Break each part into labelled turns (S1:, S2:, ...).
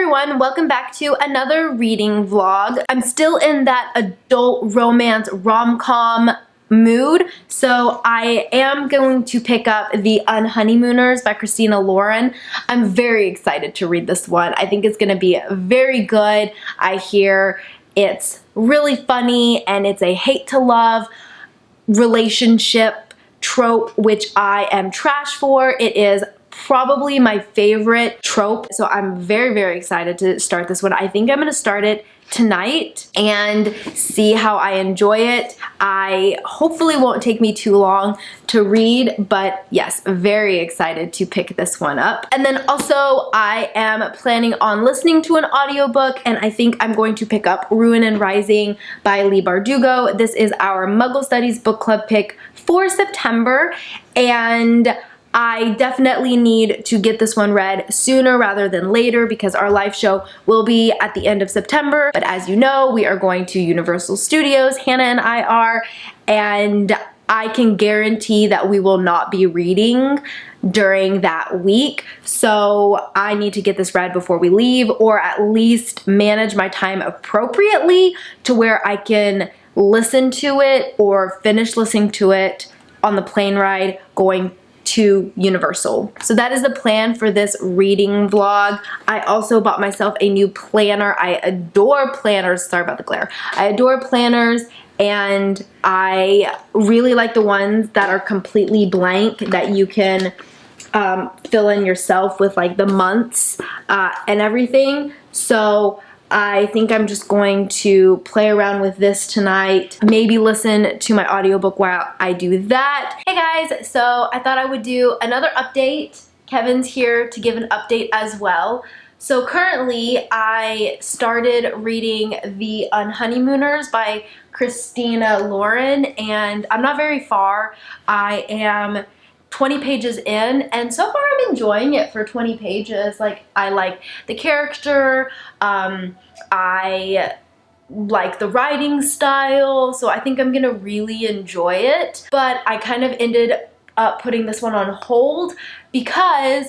S1: everyone, welcome back to another reading vlog. I'm still in that adult romance rom-com mood, so I am going to pick up The Unhoneymooners by Christina Lauren. I'm very excited to read this one. I think it's going to be very good. I hear it's really funny and it's a hate to love relationship trope, which I am trash for. It is probably my favorite trope, so I'm very excited to start this one. I think I'm gonna start it tonight and see how I enjoy it. I hopefully won't take me too long to read, but yes, very excited to pick this one up. And then also I am planning on listening to an audiobook, and I think I'm going to pick up Ruin and Rising by Leigh Bardugo. This is our Muggle Studies book club pick for September, and I definitely need to get this one read sooner rather than later because our live show will be at the end of September. But as you know, we are going to Universal Studios, Hannah and I are, and I can guarantee that we will not be reading during that week. So I need to get this read before we leave, or at least manage my time appropriately to where I can listen to it or finish listening to it on the plane ride going to Universal. So that is the plan for this reading vlog. I also bought myself a new planner. I adore planners. Sorry about the glare. I adore planners, and I really like the ones that are completely blank that you can fill in yourself with like the months and everything. So I think I'm just going to play around with this tonight, maybe listen to my audiobook while I do that. Hey guys, so I thought I would do another update. Kevin's here to give an update as well. So currently I started reading The Unhoneymooners by Christina Lauren, and I'm not very far. I am 20 pages in, and so far I'm enjoying it for 20 pages. Like, I like the character, I like the writing style, so I think I'm gonna really enjoy it. But I kind of ended up putting this one on hold because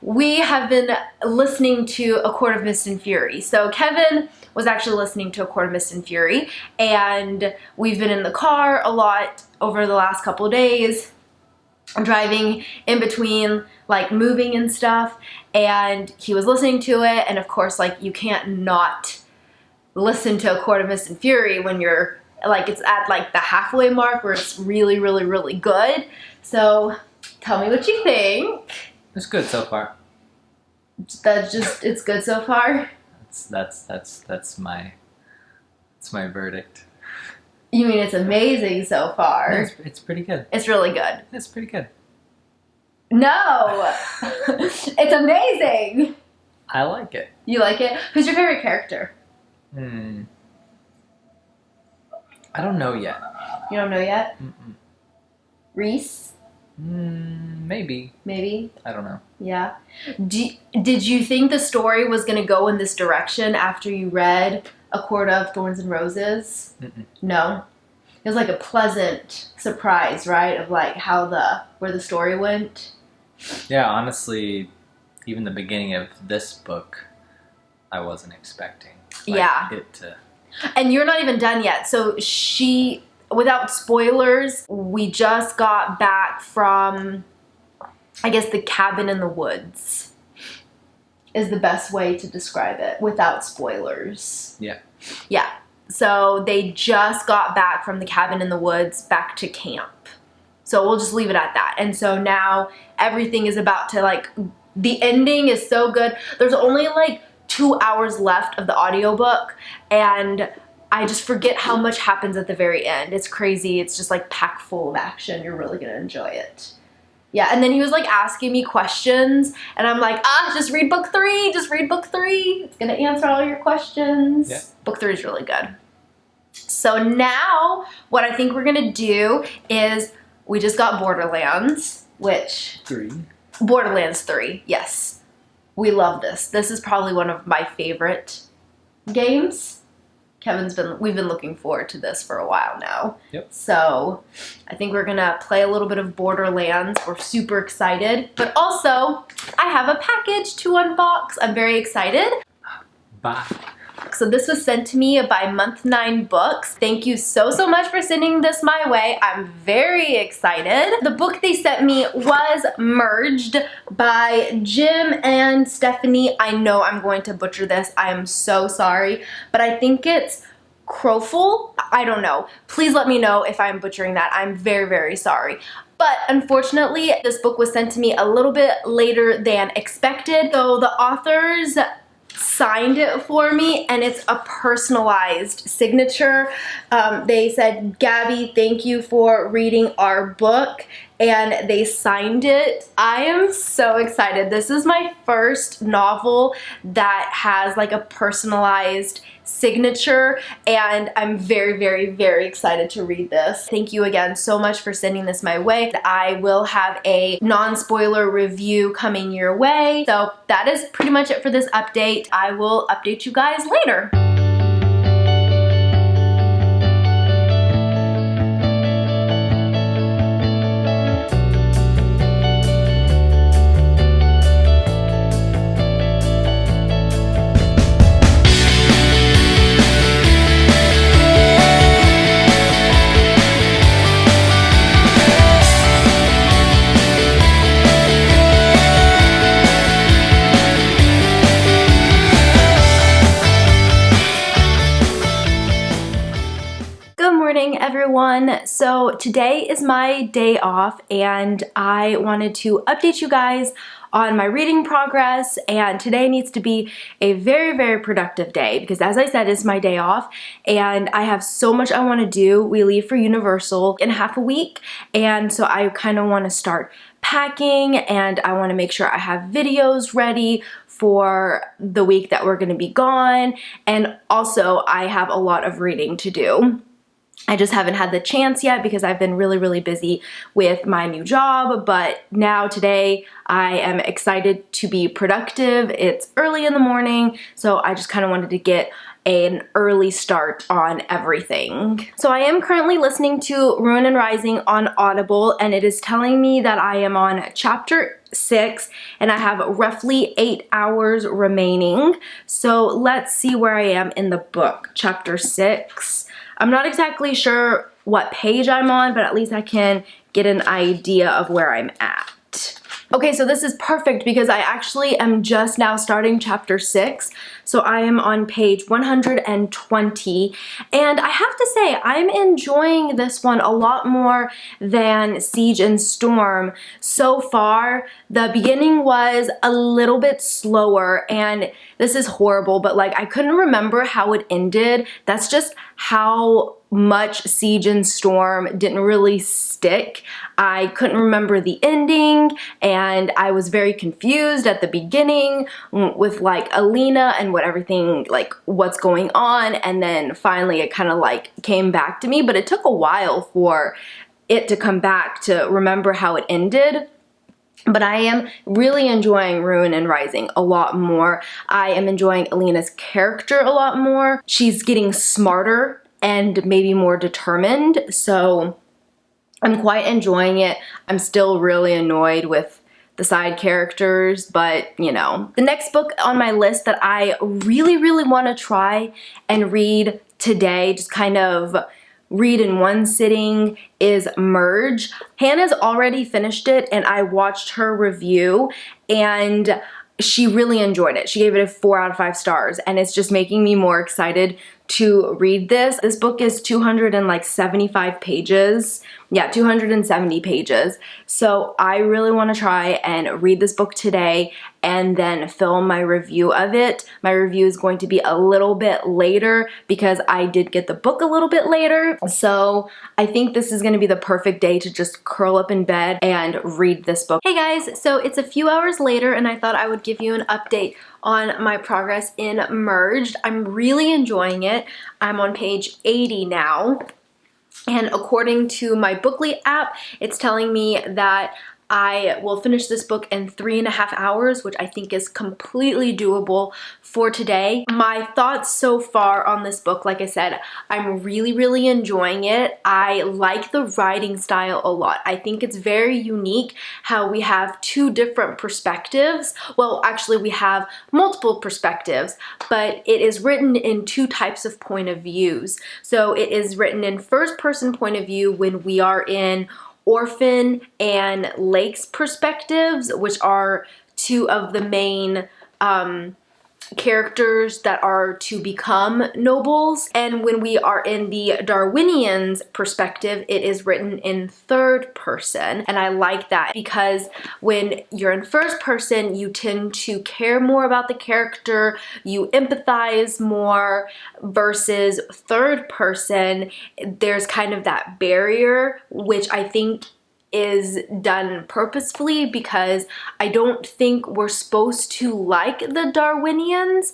S1: we have been listening to A Court of Mist and Fury. So Kevin was actually listening to A Court of Mist and Fury, and we've been in the car a lot over the last couple of days, driving in between like moving and stuff, and he was listening to it, and of course like you can't not listen to A Court of Mist and Fury when you're like, it's at like the halfway mark where it's really good. So tell me what you think.
S2: It's good so far.
S1: That's just, it's good so far?
S2: That's my verdict.
S1: You mean it's amazing so far?
S2: No, it's pretty good.
S1: It's really good.
S2: It's pretty good.
S1: No! It's amazing!
S2: I like it.
S1: You like it? Who's your favorite character?
S2: I don't know yet.
S1: You don't know yet? Reese?
S2: Maybe.
S1: Maybe?
S2: I don't know.
S1: Yeah. Did you think the story was going to go in this direction after you read A Court of Thorns and Roses? No? It was like a pleasant surprise, right? Of like where the story went?
S2: Yeah, honestly, even the beginning of this book, I wasn't expecting. It to...
S1: And you're not even done yet. So without spoilers, we just got back from, I guess, the cabin in the woods is the best way to describe it without spoilers.
S2: Yeah.
S1: Yeah. So they just got back from the cabin in the woods back to camp. So we'll just leave it at that. And so now everything is about to, like, the ending is so good. There's only like 2 hours left of the audiobook, and I just forget how much happens at the very end. It's crazy. It's just like packed full of action. You're really gonna enjoy it. Yeah, and then he was like asking me questions, and I'm like, just read book 3, just read book 3. It's gonna answer all your questions.
S2: Yeah.
S1: Book 3 is really good. So now what I think we're gonna do is, we just got Borderlands, which...
S2: 3.
S1: Borderlands 3, yes. We love this. This is probably one of my favorite games. We've been looking forward to this for a while now.
S2: Yep.
S1: So I think we're gonna play a little bit of Borderlands. We're super excited. But also, I have a package to unbox. I'm very excited.
S2: Bye.
S1: So this was sent to me by Month 9 Books. Thank you so much for sending this my way. I'm very excited. The book they sent me was Merged by Jim and Stephanie. I know I'm going to butcher this. I am so sorry, but I think it's Crowful. I don't know. Please let me know if I'm butchering that. I'm very sorry. But unfortunately, this book was sent to me a little bit later than expected. So the authors signed it for me, and it's a personalized signature. They said, "Gabby, thank you for reading our book," and they signed it. I am so excited. This is my first novel that has like a personalized signature, and I'm very excited to read this. Thank you again so much for sending this my way. I will have a non-spoiler review coming your way. So that is pretty much it for this update. I will update you guys later. Everyone. So today is my day off, and I wanted to update you guys on my reading progress, and today needs to be a very productive day because, as I said, it's my day off and I have so much I want to do. We leave for Universal in half a week, and so I kind of want to start packing, and I want to make sure I have videos ready for the week that we're going to be gone, and also I have a lot of reading to do. I just haven't had the chance yet because I've been really busy with my new job, but now today I am excited to be productive. It's early in the morning, so I just kind of wanted to get an early start on everything. So I am currently listening to Ruin and Rising on Audible, and it is telling me that I am on chapter 6 and I have roughly 8 hours remaining. So let's see where I am in the book. Chapter 6. I'm not exactly sure what page I'm on, but at least I can get an idea of where I'm at. Okay, so this is perfect because I actually am just now starting chapter 6. So I am on page 120, and I have to say I'm enjoying this one a lot more than Siege and Storm so far. The beginning was a little bit slower, and this is horrible, but like I couldn't remember how it ended. That's just how much Siege and Storm didn't really stick. I couldn't remember the ending, and I was very confused at the beginning with like Alina and what's going on, and then finally it kind of like came back to me, but it took a while for it to come back to remember how it ended. But I am really enjoying Ruin and Rising a lot more. I am enjoying Alina's character a lot more. She's getting smarter and maybe more determined, so I'm quite enjoying it. I'm still really annoyed with the side characters, but you know. The next book on my list that I really want to try and read today, just kind of read in one sitting, is Merge. Hannah's already finished it, and I watched her review, and she really enjoyed it. She gave it a 4 out of 5 stars, and it's just making me more excited to read this. This book is 275 pages. Yeah, 270 pages. So I really want to try and read this book today and then film my review of it. My review is going to be a little bit later because I did get the book a little bit later. So I think this is going to be the perfect day to just curl up in bed and read this book. Hey guys, so it's a few hours later, and I thought I would give you an update on my progress in Merged. I'm really enjoying it. I'm on page 80 now. And according to my Bookly app, it's telling me that I will finish this book in 3.5 hours, which I think is completely doable for today. My thoughts so far on this book, like I said, I'm really, really enjoying it. I like the writing style a lot. I think it's very unique how we have two different perspectives. Well, actually we have multiple perspectives, but it is written in two types of point of views. So it is written in first person point of view when we are in Orphan and Lake's perspectives, which are two of the main characters that are to become nobles. And when we are in the Darwinians' perspective, it is written in third person. And I like that because when you're in first person, you tend to care more about the character, you empathize more, versus third person, there's kind of that barrier, which I think is done purposefully because I don't think we're supposed to like the Darwinians,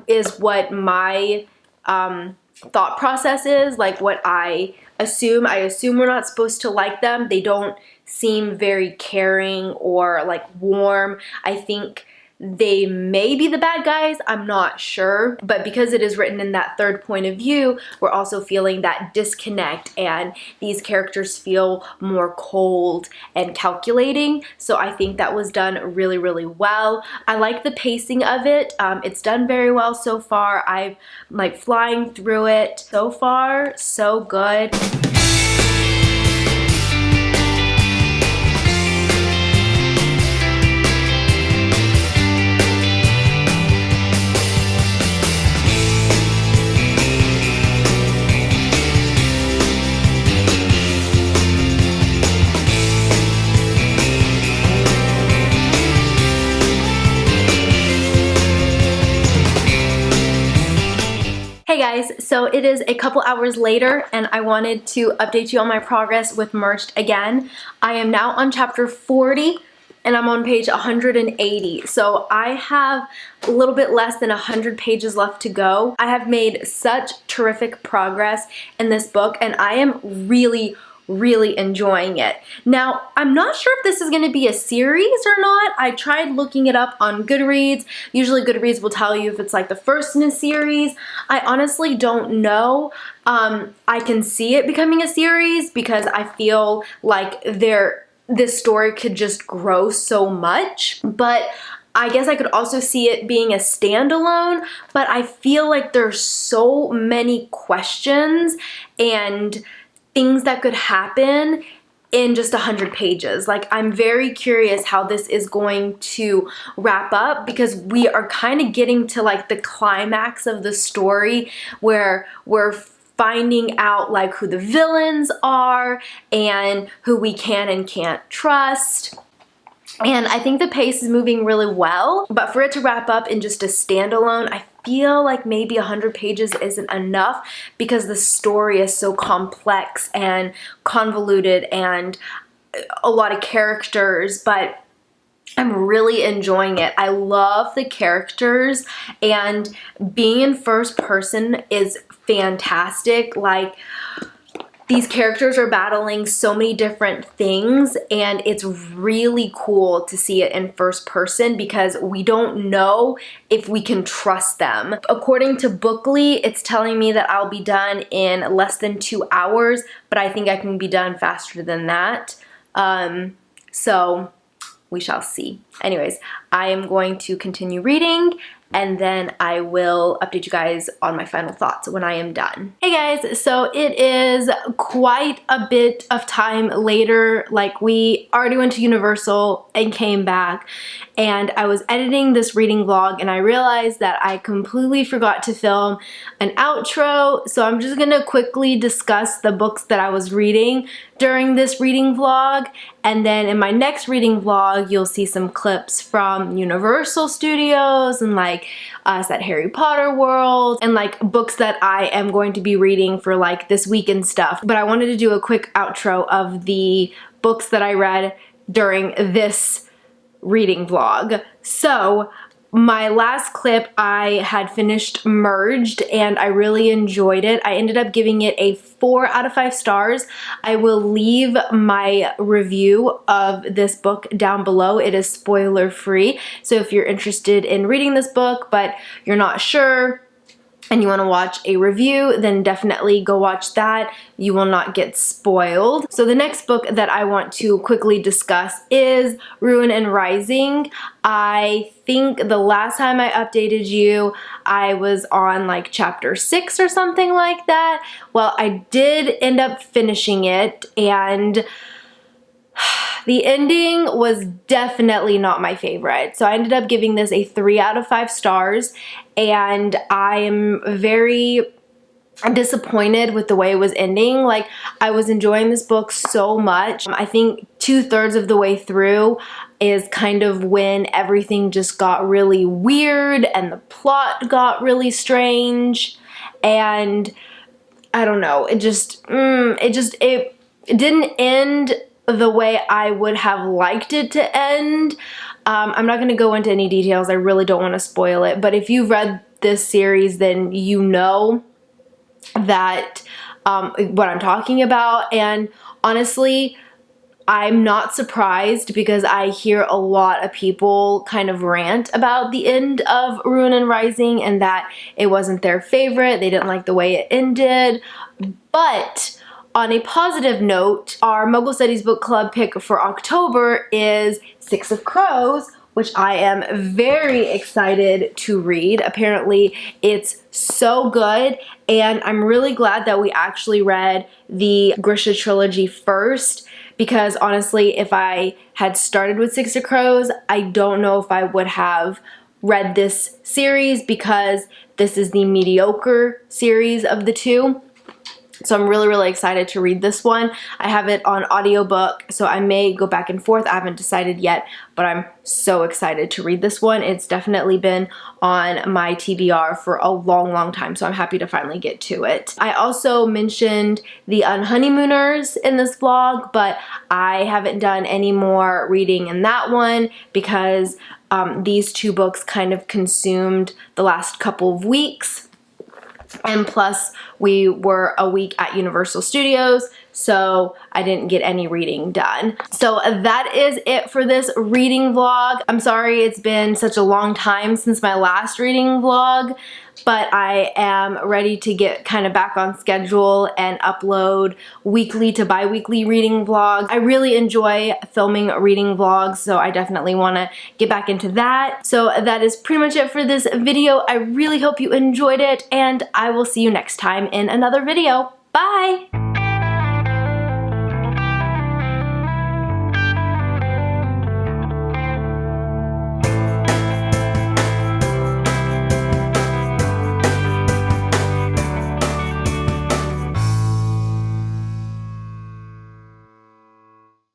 S1: is what my thought process is, like what I assume. I assume we're not supposed to like them. They don't seem very caring or like warm. I think they may be the bad guys, I'm not sure, but because it is written in that third point of view, we're also feeling that disconnect and these characters feel more cold and calculating. So I think that was done really, really well. I like the pacing of it. It's done very well so far. I'm like flying through it. So far, so good. Hey guys, so it is a couple hours later and I wanted to update you on my progress with Merged again. I am now on chapter 40 and I'm on page 180. So I have a little bit less than 100 pages left to go. I have made such terrific progress in this book and I am really enjoying it. Now, I'm not sure if this is going to be a series or not. I tried looking it up on Goodreads. Usually Goodreads will tell you if it's like the first in a series. I honestly don't know. I can see it becoming a series because I feel like this story could just grow so much, but I guess I could also see it being a standalone, but I feel like there's so many questions and things that could happen in just 100 pages. Like, I'm very curious how this is going to wrap up because we are kind of getting to like the climax of the story where we're finding out like who the villains are and who we can and can't trust. And I think the pace is moving really well, but for it to wrap up in just a standalone, I feel like maybe 100 pages isn't enough because the story is so complex and convoluted and a lot of characters, but I'm really enjoying it. I love the characters and being in first person is fantastic. Like, these characters are battling so many different things and it's really cool to see it in first person because we don't know if we can trust them. According to Bookly, it's telling me that I'll be done in less than 2 hours, but I think I can be done faster than that. So we shall see. Anyways, I am going to continue reading and then I will update you guys on my final thoughts when I am done. Hey guys, so it is quite a bit of time later. Like, we already went to Universal and came back, and I was editing this reading vlog and I realized that I completely forgot to film an outro, so I'm just gonna quickly discuss the books that I was reading during this reading vlog, and then in my next reading vlog you'll see some clips from Universal Studios and like us at Harry Potter World and like books that I am going to be reading for like this week and stuff. But I wanted to do a quick outro of the books that I read during this reading vlog. So my last clip, I had finished Merged and I really enjoyed it. I ended up giving it a 4 out of 5 stars. I will leave my review of this book down below. It is spoiler free. So if you're interested in reading this book but you're not sure and you want to watch a review, then definitely go watch that. You will not get spoiled. So the next book that I want to quickly discuss is Ruin and Rising. I think the last time I updated you, I was on like chapter 6 or something like that. Well, I did end up finishing it, and the ending was definitely not my favorite. So I ended up giving this a 3 out of 5 stars, and I am very disappointed with the way it was ending. Like, I was enjoying this book so much. I think 2/3 of the way through is kind of when everything just got really weird and the plot got really strange, and I don't know, it didn't end the way I would have liked it to end. I'm not going to go into any details. I really don't want to spoil it. But if you've read this series, then you know that what I'm talking about. And honestly, I'm not surprised because I hear a lot of people kind of rant about the end of Ruin and Rising and that it wasn't their favorite. They didn't like the way it ended. But on a positive note, our Muggle Studies Book Club pick for October is Six of Crows, which I am very excited to read. Apparently, it's so good, and I'm really glad that we actually read the Grisha trilogy first, because honestly, if I had started with Six of Crows, I don't know if I would have read this series, because this is the mediocre series of the two. So I'm really, really excited to read this one. I have it on audiobook, so I may go back and forth. I haven't decided yet, but I'm so excited to read this one. It's definitely been on my TBR for a long, long time, so I'm happy to finally get to it. I also mentioned The Unhoneymooners in this vlog, but I haven't done any more reading in that one because these two books kind of consumed the last couple of weeks. And plus, we were a week at Universal Studios, so I didn't get any reading done. So that is it for this reading vlog. I'm sorry it's been such a long time since my last reading vlog, but I am ready to get kind of back on schedule and upload weekly to bi-weekly reading vlogs. I really enjoy filming reading vlogs, so I definitely want to get back into that. So that is pretty much it for this video. I really hope you enjoyed it, and I will see you next time in another video. Bye!